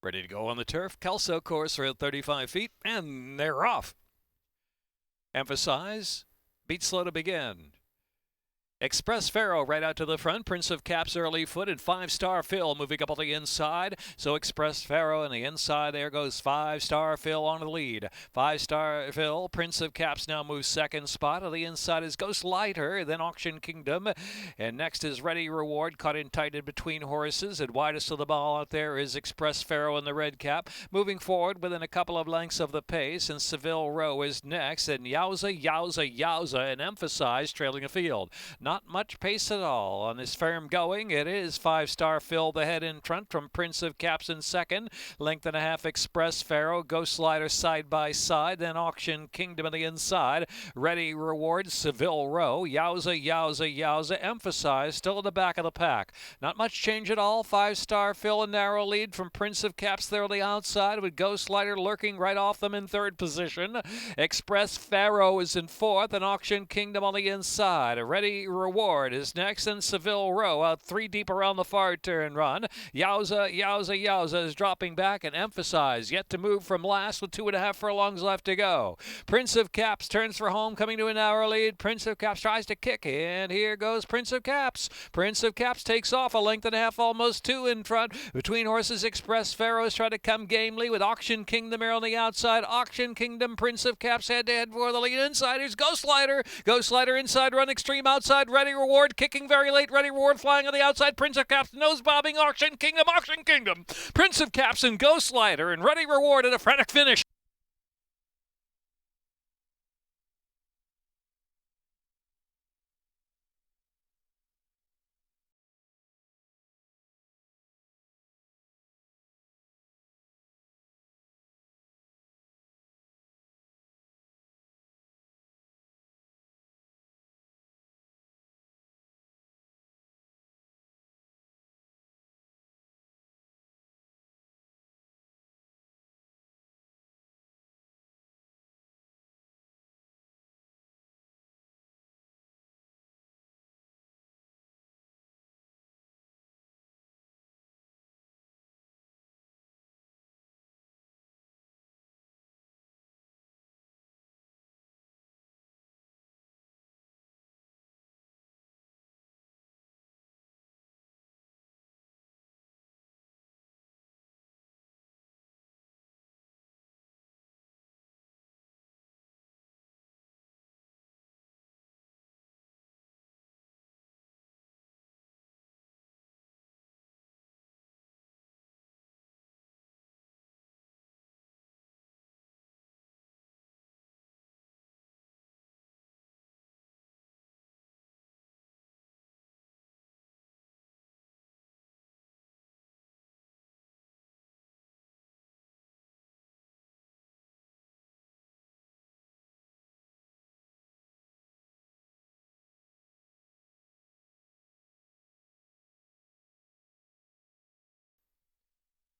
Ready to go on the turf. Kelso course around 35 feet, and they're off. Emphasize. Beat slow to begin. Express Pharaoh right out to the front. Prince of Caps early foot and 5-Star Phil moving up on the inside. So Express Pharaoh on the inside. There goes 5-Star Phil on the lead. 5-Star Phil. Prince of Caps now moves second spot. On the inside is Ghost Lighter, then Auction Kingdom. And next is Ready Reward, caught in tight in between horses. And widest of the ball out there is Express Pharaoh in the red cap. Moving forward within a couple of lengths of the pace. And Seville Row is next. And Yowza, Yowza, Yowza, and Emphasize trailing a field. Not much pace at all on this firm going. It is 5-Star Phil the head in front from Prince of Caps in second. Length and a half Express Pharaoh. Ghost Slider side by side. Then Auction Kingdom on the inside. Ready Reward, Seville Row. Yowza, Yowza, Yowza. Emphasize still in the back of the pack. Not much change at all. 5-Star Phil a narrow lead from Prince of Caps there on the outside with Ghost Slider lurking right off them in third position. Express Pharaoh is in fourth and Auction Kingdom on the inside. Ready Reward is next, and Seville Row out 3 deep around the far turn run. Yowza, Yowza, Yowza is dropping back, and Emphasize yet to move from last with 2.5 furlongs left to go. Prince of Caps turns for home, coming to an hour lead. Prince of Caps tries to kick, and here goes Prince of Caps. Prince of Caps takes off a length and a half, almost 2 in front. Between horses, Express Pharaoh's trying to come gamely with Auction Kingdom here on the outside. Auction Kingdom, Prince of Caps head-to-head for the lead. Inside, here's Ghost Lighter. Ghost Lighter inside, run extreme outside. Ready Reward kicking very late. Ready Reward flying on the outside. Prince of Caps nose bobbing. Auction Kingdom. Auction Kingdom. Prince of Caps and Ghost Lighter and Ready Reward at a frantic finish.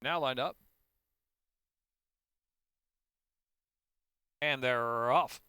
Now lined up. And they're off.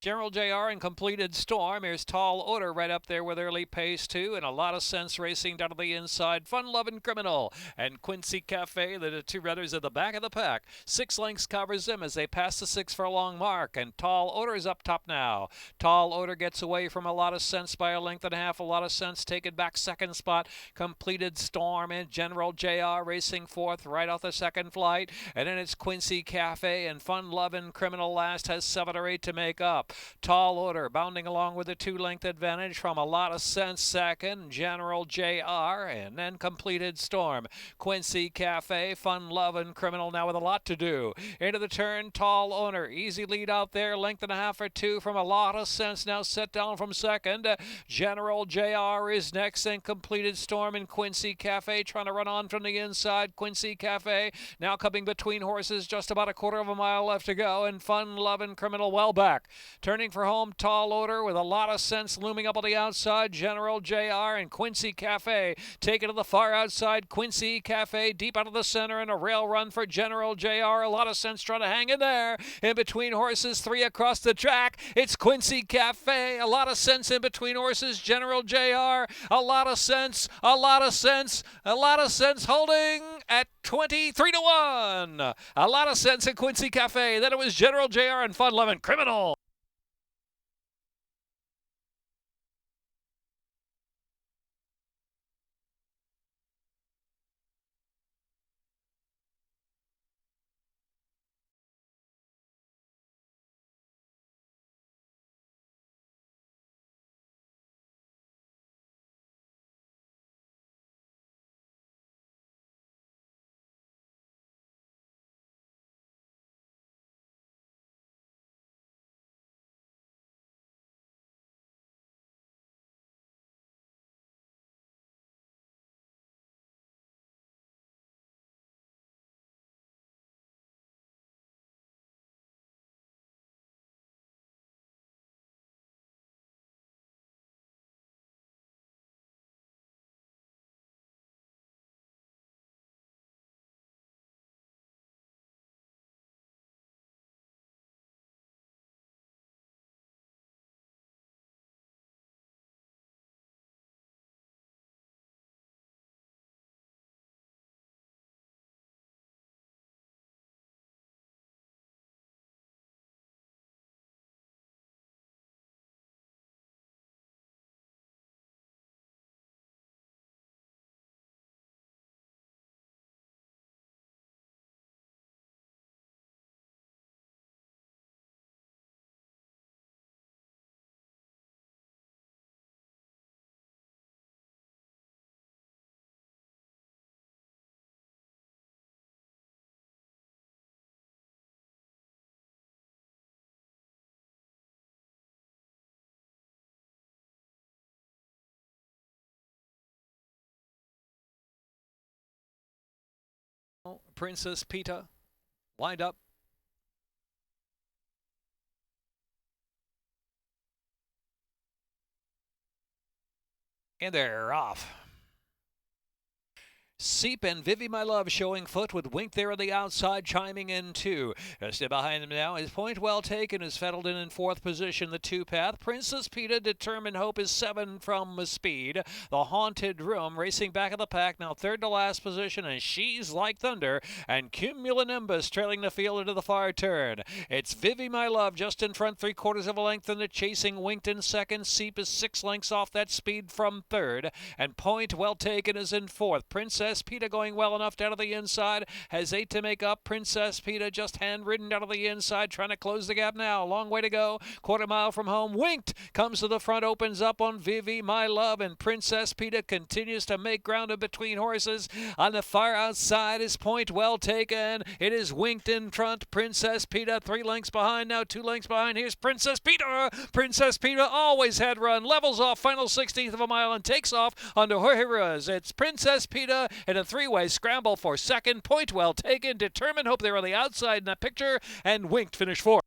General JR and Completed Storm. Here's Tall Order right up there with early pace too, and a lot of sense racing down to the inside. Fun Lovin' Criminal and Quincy Cafe, the two runners at the back of the pack. 6 lengths covers them as they pass the 6 furlong mark, and Tall Order is up top now. Tall Order gets away from a lot of sense by a length and a half. A lot of sense taken back second spot. Completed Storm and General JR racing fourth right off the second flight, and then it's Quincy Cafe and Fun Lovin' Criminal last has 7 or 8 to make up. Tall Order bounding along with a 2-length advantage from a lot of sense second. General JR and then Completed Storm. Quincy Cafe, Fun Lovin' Criminal now with a lot to do. Into the turn, Tall Order. Easy lead out there, length and a half or 2 from a lot of sense. Now set down from second. General JR is next and Completed Storm and Quincy Cafe trying to run on from the inside. Quincy Cafe now coming between horses, just about a quarter of a mile left to go, and Fun Lovin' Criminal well back. Turning for home, Tall Order with a lot of sense looming up on the outside. General JR and Quincy Cafe take it to the far outside. Quincy Cafe deep out of the center and a rail run for General JR. A lot of sense trying to hang in there. In between horses, 3 across the track. It's Quincy Cafe. A lot of sense in between horses. General JR. A lot of sense. A lot of sense. A lot of sense holding. at 23-1. A lot of sense at Quincy Cafe. Then it was General JR and Fun Lovin' Criminal. Princess Pita lined up. And they're off. Seep and Vivi My Love showing foot with Wink there on the outside, chiming in too. Just behind him now is Point Well Taken, is fettled in fourth position. The two-path Princess Pita, Determined Hope is 7 from Speed. The Haunted Room racing back of the pack, now third to last position, and She's Like Thunder and Cumulonimbus trailing the field into the far turn. It's Vivi My Love just in front, 3/4 of a length, and the chasing Winked in second. Seep is 6 lengths off that Speed from third, and Point Well Taken is in fourth. Princess Pita going well enough down to the inside, has 8 to make up. Princess Pita just hand-ridden down to the inside, trying to close the gap now. Long way to go, 1/4 mile from home. Winked comes to the front, opens up on Vivi My Love, and Princess Pita continues to make ground in between horses. On the far outside is Point Well Taken. It is Winked in front. Princess Pita 3 lengths behind, now 2 lengths behind. Here's Princess Pita. Princess Pita always had run, levels off final 16th of a mile and takes off under Hohiras. It's Princess Pita in a 3-way scramble for second. Point Well Taken, Determined Hope there on the outside in that picture, and Winked finish fourth.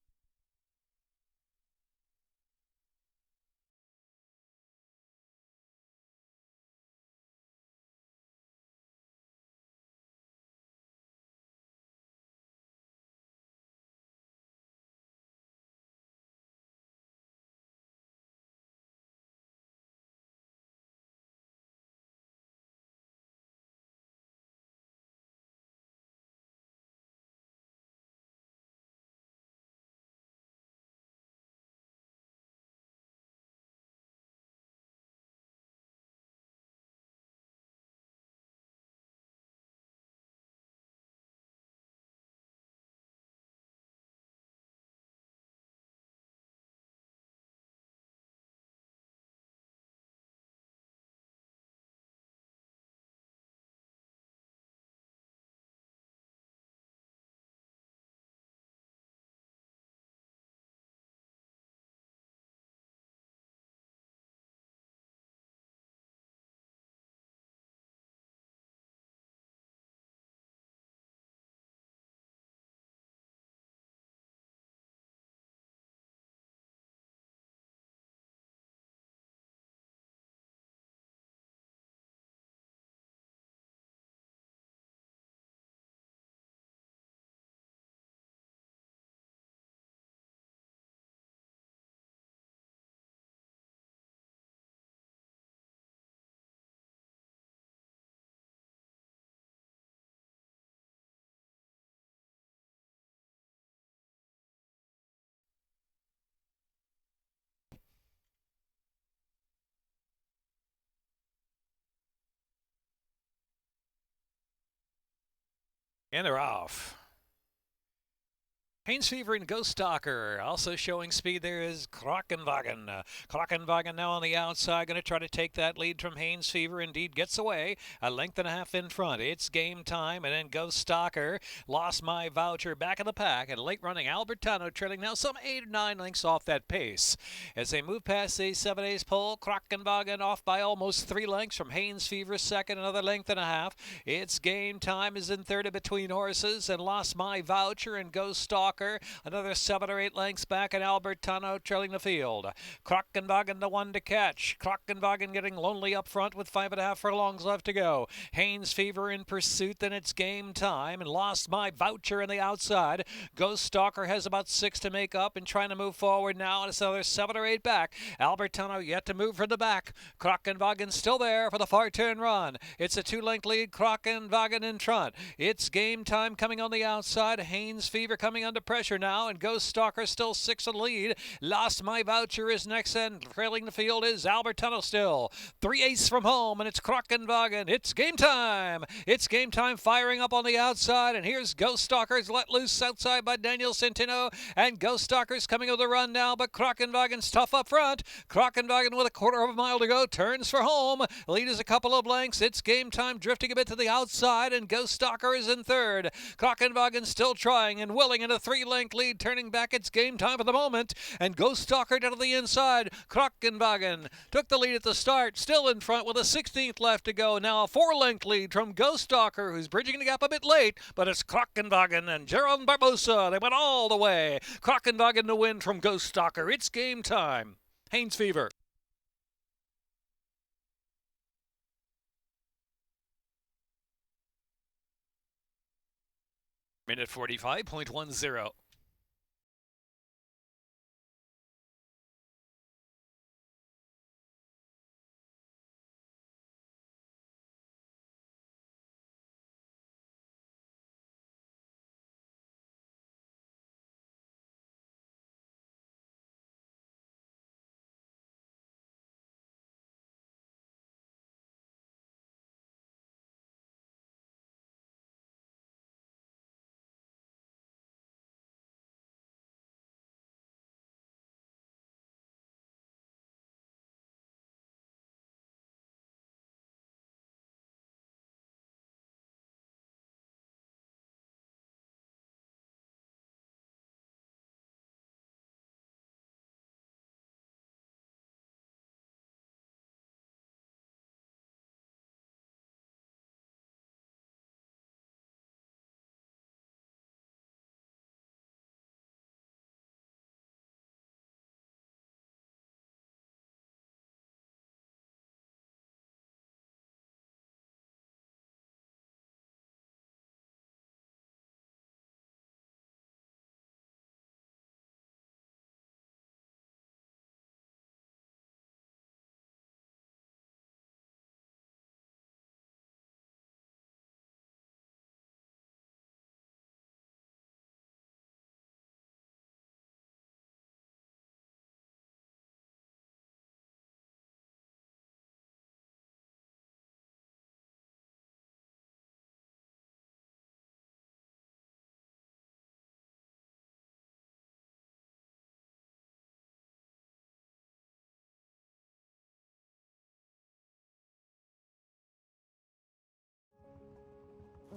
And they're off. Haynes Fever and Ghost Stalker. Also showing speed there is Krakenwagen. Krakenwagen now on the outside, going to try to take that lead from Haynes Fever. Indeed gets away. A length and a half in front. It's game time, and then Ghost Stalker. Lost My Voucher back in the pack. And late running Albertano trailing now some 8 or 9 lengths off that pace. As they move past the 7 A's pole, Krakenwagen off by almost 3 lengths from Haynes Fever second, another length and a half. It's game time is in third between horses, and Lost My Voucher and Ghost Stalker. Another 7 or 8 lengths back, and Albertano trailing the field. Krakenwagen the one to catch. Krakenwagen getting lonely up front with 5.5 furlongs left to go. Haynes Fever in pursuit, then it's game time, and Lost My Voucher in the outside. Ghost Stalker has about 6 to make up and trying to move forward now, and it's another 7 or 8 back. Albertano yet to move from the back. Krakenwagen still there for the far turn run. It's a 2-length lead. Krakenwagen in front. It's game time coming on the outside. Haynes Fever coming under pressure now, and Ghost Stalker still 6 in the lead. Lost My Voucher is next, and trailing the field is Albertano still. 3 ace from home, and it's Krakenwagen. It's game time. It's game time firing up on the outside, and here's Ghost Stalker's let loose outside by Daniel Centeno, and Ghost Stalker's coming over the run now, but Krakenwagen's tough up front. Krakenwagen with a 1/4 of a mile to go turns for home. Lead is a couple of lengths. It's game time drifting a bit to the outside, and Ghost Stalker is in third. Krakenwagen still trying and willing in a 3-length lead, turning back. It's game time for the moment, and Ghost Stalker down to the inside. Krakenwagen took the lead at the start, still in front with a 16th left to go. Now a 4-length lead from Ghost Stalker, who's bridging the gap a bit late, but it's Krakenwagen and Jerome Barbosa. They went all the way. Krakenwagen to win from Ghost Stalker. It's game time. Haynes Fever. Minute 45.10.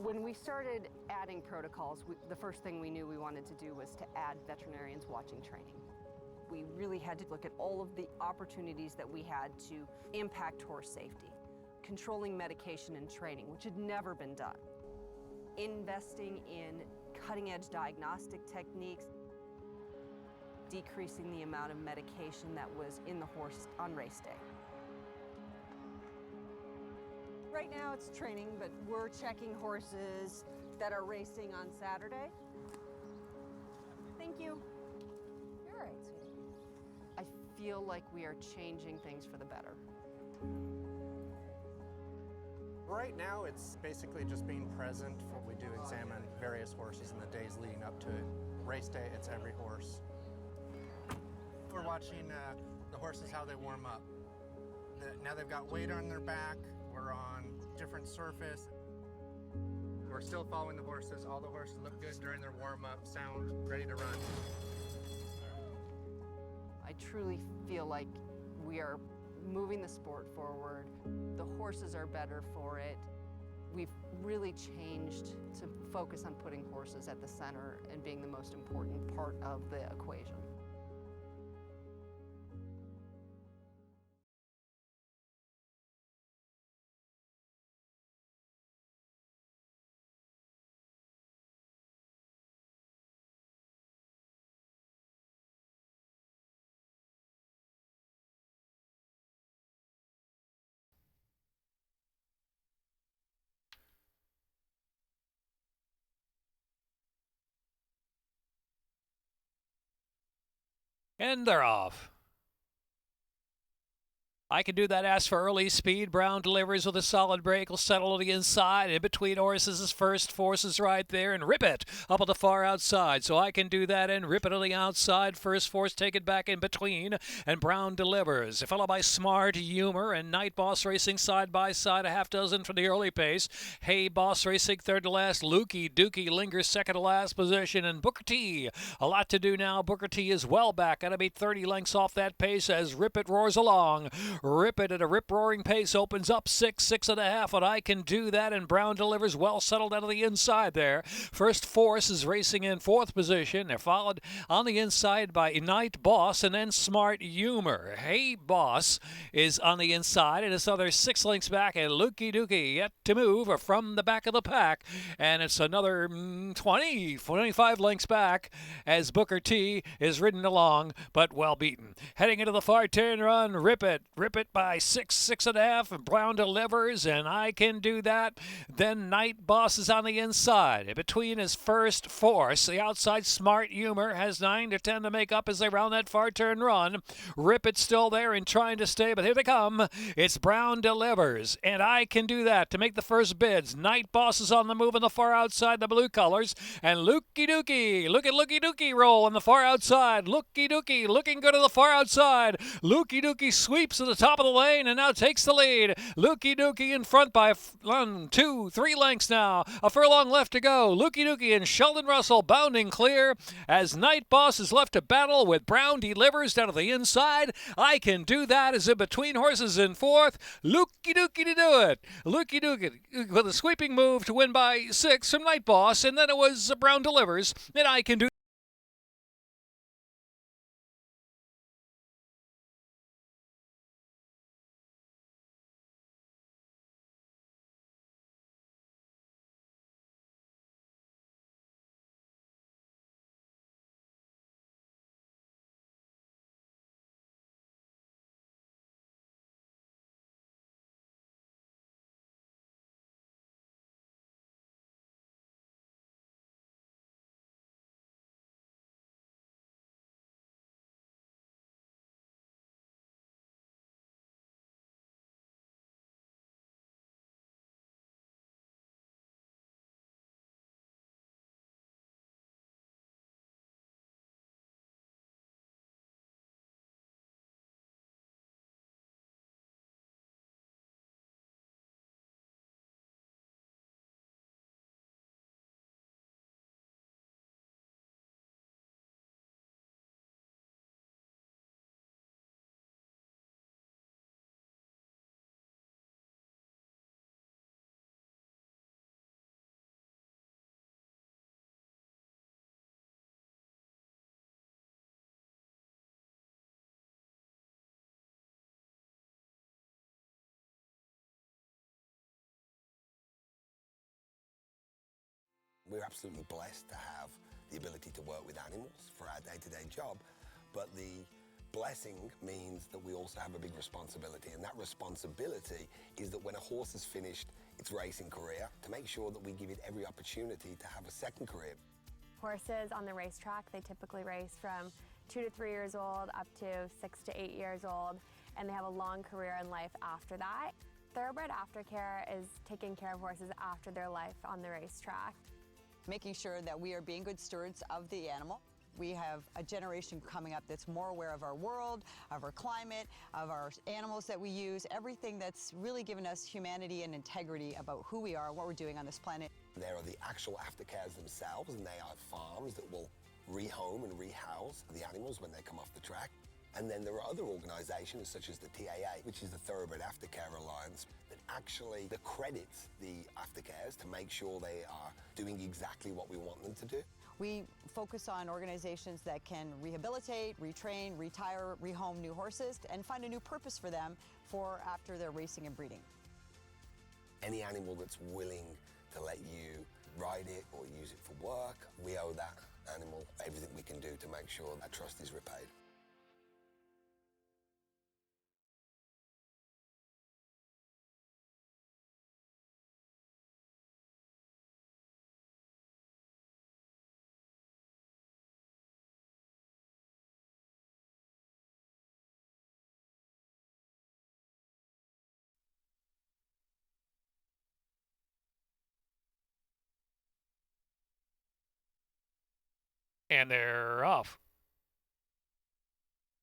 When we started adding protocols, the first thing we knew we wanted to do was to add veterinarians watching training. We really had to look at all of the opportunities that we had to impact horse safety, controlling medication and training, which had never been done, investing in cutting-edge diagnostic techniques, decreasing the amount of medication that was in the horse on race day. Right now it's training, but we're checking horses that are racing on Saturday. Thank you. You're all right, sweetie. I feel like we are changing things for the better. Right now, it's basically just being present. We do examine various horses in the days leading up to it. Race day, it's every horse. We're watching the horses, how they warm up. Now they've got weight on their back. We're on different surface. We're we're still following the horses. All the horses look good during their warm-up, sound ready to run. I truly feel like we are moving the sport forward. The horses are better for it. We've really changed to focus on putting horses at the center and being the most important part of the equation. And they're off. I can do that. Ask for early speed. Brown delivers with a solid break. Will settle to the inside. In between horses, his first force is right there. And Rip It up on the far outside. So I can do that and Rip It on the outside. First force, take it back in between. And Brown delivers. Followed by Smart Humor and Night Boss racing side by side. A half dozen for the early pace. Hey Boss racing third to last. Lukey Dookie lingers second to last position. And Booker T. A lot to do now. Booker T is well back. Got to be 30 lengths off that pace as Rip It roars along. Rip It at a rip-roaring pace opens up 6.5, and I can do that, and Brown delivers well settled out of the inside there. First Force is racing in fourth position. They're followed on the inside by Night Boss and then Smart Humor. Hey Boss is on the inside, and it's another 6 lengths back, and Lukey Dookie yet to move from the back of the pack, and it's another 25 lengths back as Booker T is ridden along, but well beaten. Heading into the far turn run, Rip It by 6.5, and Brown delivers, and I can do that. Then Night Boss is on the inside. Between his first Force, the outside Smart Humor has 9 to 10 to make up as they round that far turn run. Rip It still there and trying to stay, but here they come. It's Brown delivers, and I can do that to make the first bids. Night Boss is on the move in the far outside, the blue colors, and Lukey Dookie. Look at Lukey Dookie roll on the far outside. Lukey Dookie looking good on the far outside. Lukey Dookie sweeps to the top of the lane and now takes the lead. Lukey Dookie in front by 1, 2, 3 lengths now. A furlong left to go. Lukey Dookie and Sheldon Russell bounding clear as Night Boss is left to battle with Brown delivers down to the inside. I can do that as in between horses in fourth. Lukey Dookie to do it. Lukey Dookie with a sweeping move to win by 6 from Night Boss, and then it was Brown delivers, and I can do We're absolutely blessed to have the ability to work with animals for our day-to-day job, but the blessing means that we also have a big responsibility, and that responsibility is that when a horse has finished its racing career, to make sure that we give it every opportunity to have a second career. Horses on the racetrack, they typically race from 2 to 3 years old up to 6 to 8 years old, and they have a long career in life after that. Thoroughbred aftercare is taking care of horses after their life on the racetrack. Making sure that we are being good stewards of the animal. We have a generation coming up that's more aware of our world, of our climate, of our animals that we use, everything that's really given us humanity and integrity about who we are and what we're doing on this planet. There are the actual aftercares themselves, and they are farms that will rehome and rehouse the animals when they come off the track. And then there are other organizations such as the TAA, which is the Thoroughbred Aftercare Alliance, that actually accredits the aftercares to make sure they are doing exactly what we want them to do. We focus on organizations that can rehabilitate, retrain, retire, rehome new horses, and find a new purpose for them for after they're racing and breeding. Any animal that's willing to let you ride it or use it for work, we owe that animal everything we can do to make sure that trust is repaid. And they're off.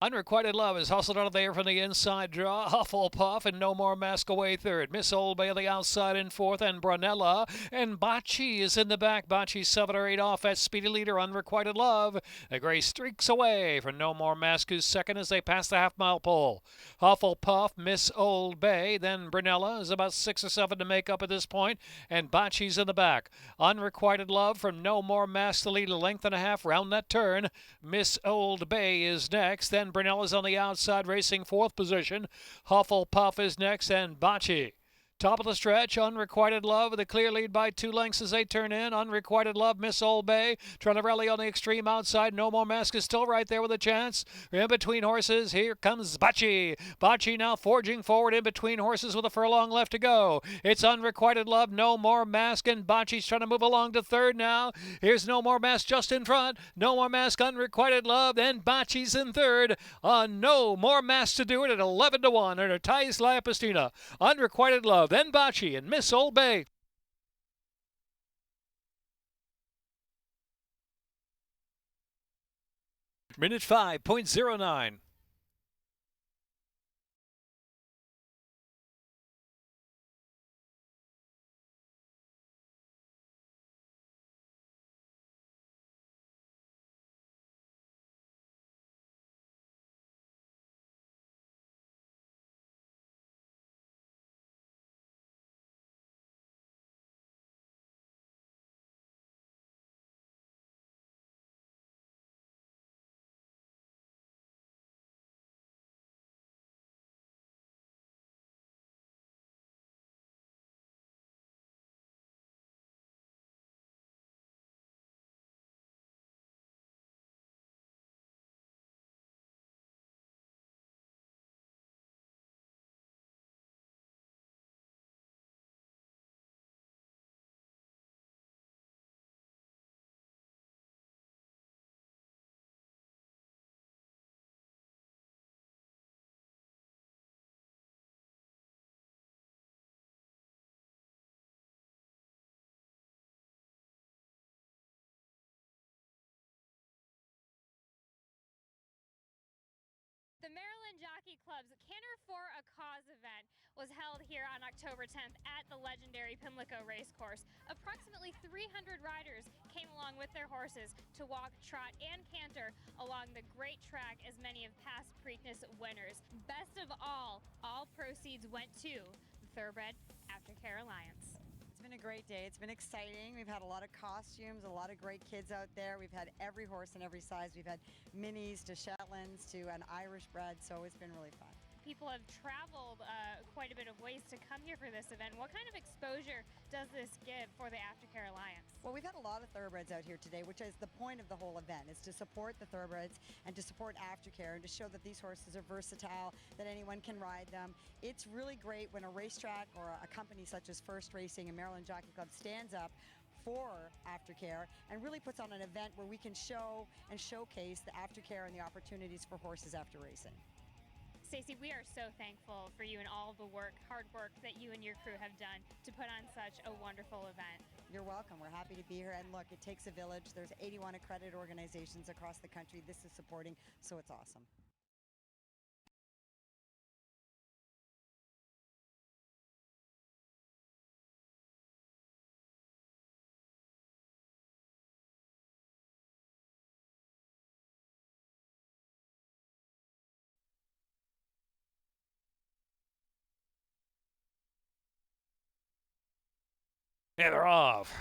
Unrequited Love is hustled out of there from the inside draw. Hufflepuff and No More Mask away third. Miss Old Bay the outside in fourth, and Brunella. And Bocce is in the back. Bocce 7 or 8 off at speedy leader. Unrequited Love. The gray streaks away from No More Mask, who's second as they pass the half-mile pole. Hufflepuff, Miss Old Bay, then Brunella is about 6 or 7 to make up at this point, and Bocce's in the back. Unrequited Love from No More Mask to lead a length and a half round that turn. Miss Old Bay is next, then Brunella's on the outside racing fourth position. Hufflepuff is next, and Bocce. Top of the stretch, Unrequited Love with a clear lead by 2 lengths as they turn in. Unrequited Love, Miss Old Bay, trying to rally on the extreme outside. No More Mask is still right there with a chance. In between horses, here comes Bocce. Bocce now forging forward in between horses with a furlong left to go. It's Unrequited Love, No More Mask, and Bocce's trying to move along to third now. Here's No More Mask just in front. No More Mask, Unrequited Love, then Bocce's in third. No More Mask to do it at 11-1 under Thais La Pistina. Unrequited Love, then Bocce and Miss Old Bay. Minute 5.09. The Maryland Jockey Club's Canter for a Cause event was held here on October 10th at the legendary Pimlico Racecourse. Approximately 300 riders came along with their horses to walk, trot, and canter along the great track as many of past Preakness winners. Best of all proceeds went to the Thoroughbred Aftercare Alliance. It's been a great day. It's been exciting. We've had a lot of costumes, a lot of great kids out there. We've had every horse in every size. We've had minis to Shetlands to an Irish bred, so it's been really fun. People have traveled quite a bit of ways to come here for this event. What kind of exposure does this give for the Aftercare Alliance? Well, we've had a lot of thoroughbreds out here today, which is the point of the whole event, is to support the thoroughbreds and to support Aftercare and to show that these horses are versatile, that anyone can ride them. It's really great when a racetrack or a company such as First Racing and Maryland Jockey Club stands up for Aftercare and really puts on an event where we can show and showcase the Aftercare and the opportunities for horses after racing. Stacey, we are so thankful for you and all the hard work that you and your crew have done to put on such a wonderful event. You're welcome. We're happy to be here. And look, it takes a village. There's 81 accredited organizations across the country. This is supporting, so it's awesome. And they're off.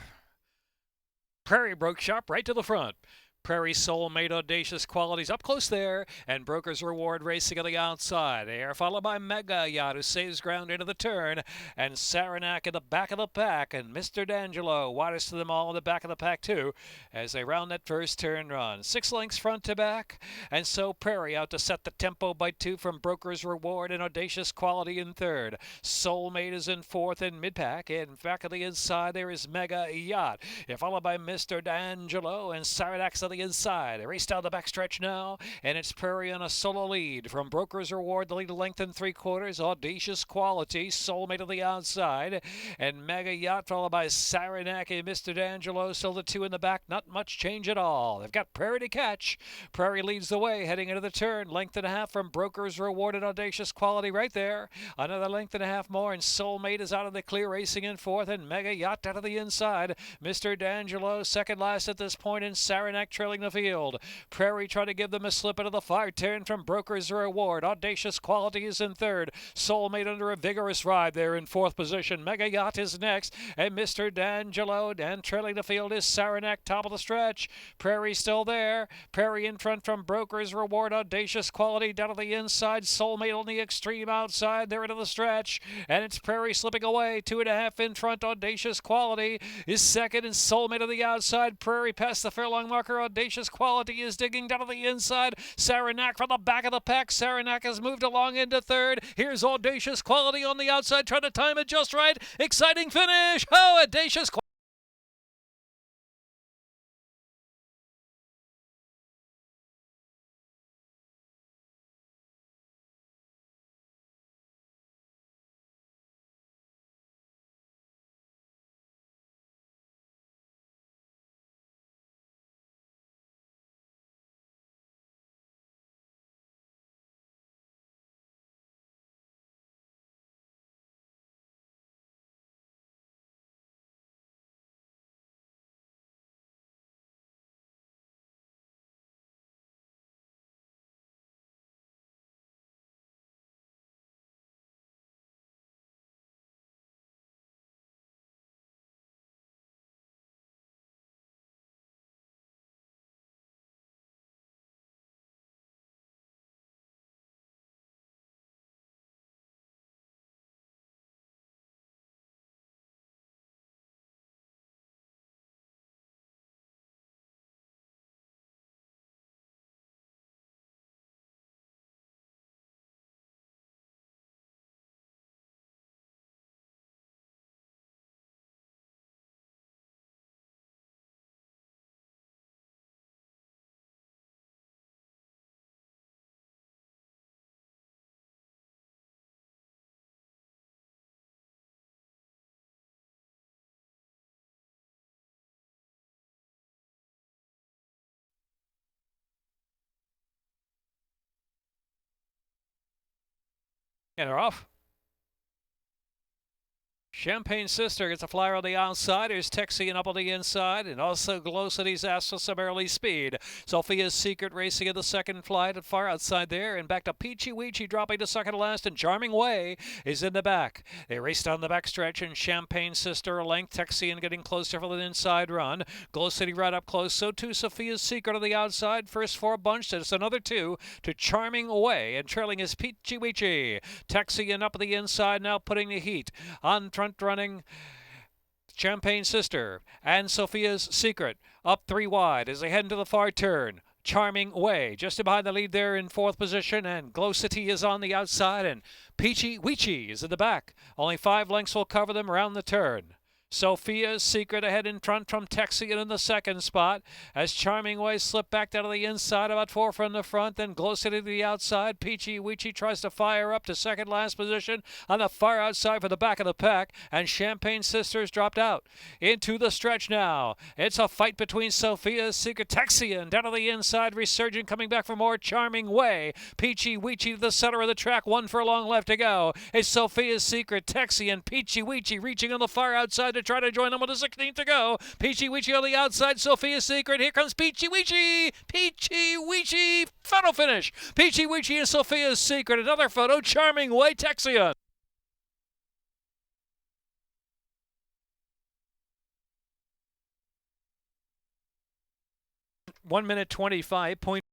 Prairie broke sharp right to the front. Prairie Soulmate Audacious Qualities up close there, and Broker's Reward racing on the outside. They are followed by Mega Yacht, who saves ground into the turn, and Saranac in the back of the pack, and Mr. D'Angelo widest of them all in the back of the pack too, as they round that first turn run. 6 lengths front to back, and so Prairie out to set the tempo by 2 from Broker's Reward and Audacious Quality in third. Soulmate is in fourth in mid-pack, and back of the inside there is Mega Yacht, followed by Mr. D'Angelo, and Saranac's on the inside. They race down the backstretch now, and it's Prairie on a solo lead. From Broker's Reward, the lead length and 3/4. Audacious Quality, Soulmate on the outside, and Mega Yacht followed by Saranac and Mr. D'Angelo. Still the 2 in the back. Not much change at all. They've got Prairie to catch. Prairie leads the way heading into the turn. Length and a half from Broker's Reward and Audacious Quality right there. Another length and a half more, and Soulmate is out of the clear, racing in fourth, and Mega Yacht out of the inside. Mr. D'Angelo second last at this point, and Saranac trailing the field. Prairie trying to give them a slip into the far turn from Broker's Reward. Audacious Quality is in third. Soulmate under a vigorous ride there in fourth position. Mega Yacht is next, and Mr. D'Angelo, and trailing the field is Saranac, top of the stretch. Prairie still there. Prairie in front from Broker's Reward. Audacious Quality down to the inside. Soulmate on the extreme outside there into the stretch, and it's Prairie slipping away. 2.5 in front. Audacious Quality is second, and Soulmate on the outside. Prairie past the furlong marker. Audacious Quality is digging down to the inside. Saranac from the back of the pack. Saranac has moved along into third. Here's Audacious Quality on the outside, trying to time it just right. Exciting finish. Oh, Audacious Quality. And they're off. Champagne Sister gets a flyer on the outside. Here's Texian up on the inside, and also Glow City's asked for some early speed. Sophia's Secret racing in the second flight and far outside there, and back to Peachy Weechy dropping to second last, and Charming Way is in the back. They race down the backstretch, and Champagne Sister a length. Texian getting closer for the inside run. Glow City right up close. So too Sophia's Secret on the outside. First 4 bunched. It's another 2 to Charming Way, and trailing is Peachy Weechy. Texian up on the inside now, putting the heat on front running Champagne Sister and Sophia's Secret up 3 wide as they head into the far turn. Charming Way just behind the lead there in fourth position, and Glow City is on the outside, and Peachy Weechy is in the back. Only 5 lengths will cover them around the turn. Sophia's Secret ahead in front from Texian in the second spot, as Charming Way slipped back down to the inside, about 4 from the front, then Glow City to the outside. Peachy Weechy tries to fire up to second last position on the far outside for the back of the pack, and Champagne Sisters dropped out. Into the stretch now. It's a fight between Sophia's Secret, Texian down to the inside, resurgent, coming back for more. Charming Way. Peachy Weechy to the center of the track, 1 furlong left to go. It's Sophia's Secret, Texian, Peachy Weechy reaching on the far outside to try to join them with a 16th to go. Peachy Weechy on the outside. Sophia's Secret. Here comes Peachy Weechy. Peachy Weechy. Photo finish. Peachy Weechy and Sophia's Secret. Another photo. Charming Way. Texian. 1 minute 25. Point.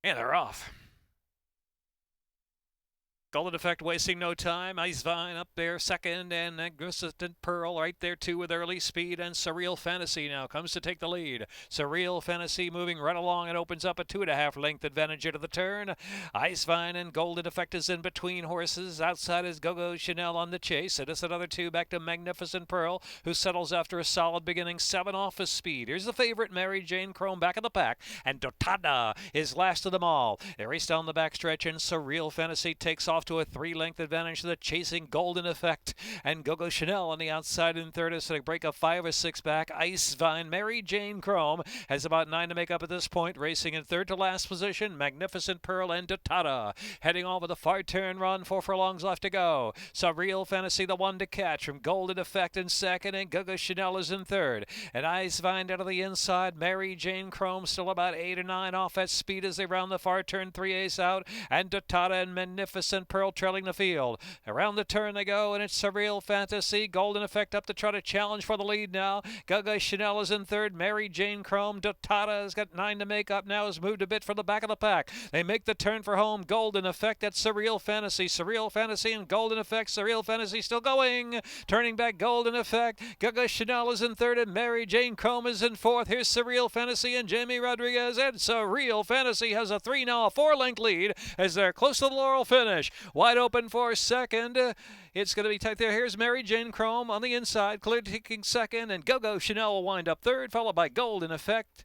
And they're off. Golden Effect wasting no time. Ice Vine up there second, and Magnificent Pearl right there too with early speed. And Surreal Fantasy now comes to take the lead. Surreal Fantasy moving right along and opens up a 2.5 length advantage into the turn. Ice Vine and Golden Effect is in between horses. Outside is Go-Go Chanel on the chase. It is another 2 back to Magnificent Pearl, who settles after a solid beginning. 7 off his speed. Here's the favorite, Mary Jane Chrome, back of the pack. And Dotada is last of them all. They race down the backstretch, and Surreal Fantasy takes off to a 3-length advantage to the chasing Golden Effect. And Go-Go Chanel on the outside in third is to break a 5 or 6 back. Ice Vine, Mary Jane Chrome has about 9 to make up at this point. Racing in third to last position, Magnificent Pearl and Dotada. Heading off with a far turn run, 4 furlongs left to go. Surreal Fantasy, the one to catch from Golden Effect in second, and Go-Go Chanel is in third. And Ice Vine down to the inside. Mary Jane Chrome still about 8 or 9 off at speed as they round the far turn, 3 ace out. And Dotada and Magnificent Pearl trailing the field. Around the turn they go, and it's Surreal Fantasy. Golden Effect up to try to challenge for the lead now. Go-Go Chanel is in third. Mary Jane Chrome. Dotada has got 9 to make up now, has moved a bit from the back of the pack. They make the turn for home. Golden Effect at Surreal Fantasy. Surreal Fantasy and Golden Effect. Surreal Fantasy still going. Turning back Golden Effect. Go-Go Chanel is in third, and Mary Jane Chrome is in fourth. Here's Surreal Fantasy and Jamie Rodriguez, and Surreal Fantasy has a 3 now, a 4-length lead as they're close to the Laurel finish. Wide open for second. It's going to be tight there. Here's Mary Jane Chrome on the inside, clear taking second, and Go-Go Chanel will wind up third, followed by Golden Effect